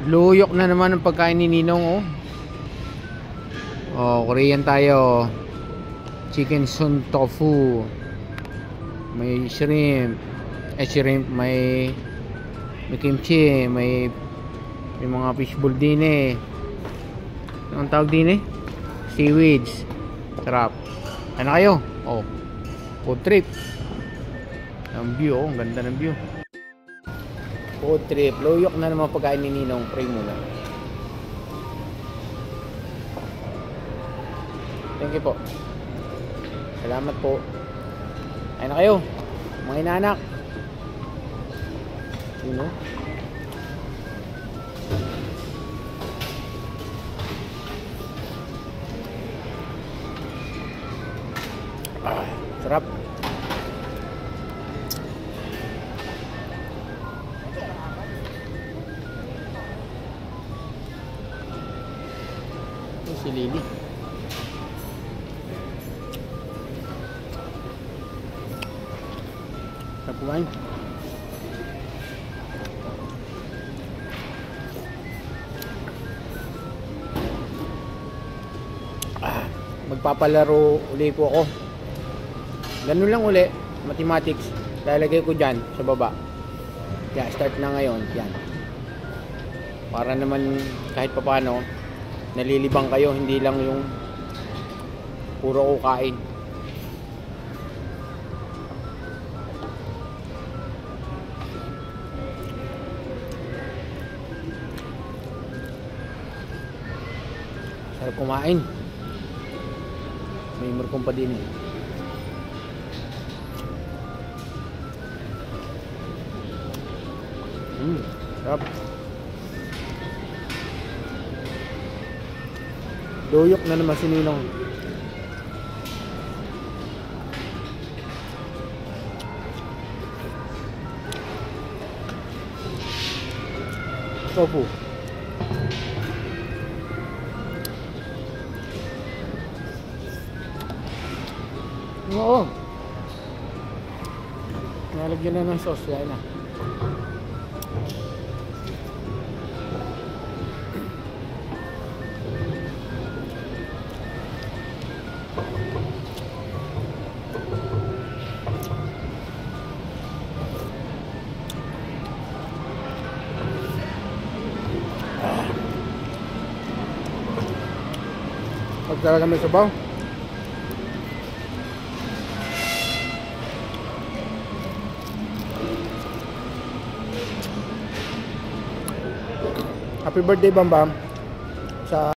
Luyok na naman ang pagkain ni Ninong, oh. Oh, Korean tayo. Chicken sun tofu. May shrimp. Shrimp, may kimchi, may mga fishball din eh. Anong tawag din eh? Seaweeds. Sarap. Ano kayo? Oh. Food trip. Ang view, oh. Ang ganda ng view. Food trip. Luyok na naman pagkain ni Ninong. Pray muna. Thank you po. Salamat po. Ayun na kayo. Mga inanak. Sino? Sarap. Ito si Lily. Sarap kumain. Magpapalaro uli po ako. Ganun lang uli, mathematics. Lalagay ko dyan sa baba. Kaya start na ngayon. Yan. Para naman kahit papano nalilibang kayo, hindi lang yung puro kukain. Sarap kumain. May murkong pa din eh. Sarap. Luyok na naman si Ninong. Tofu. Oo. Nalagyan na ng sauce. Yan na. Pag talaga may sabaw. Happy birthday, Bambam. Sa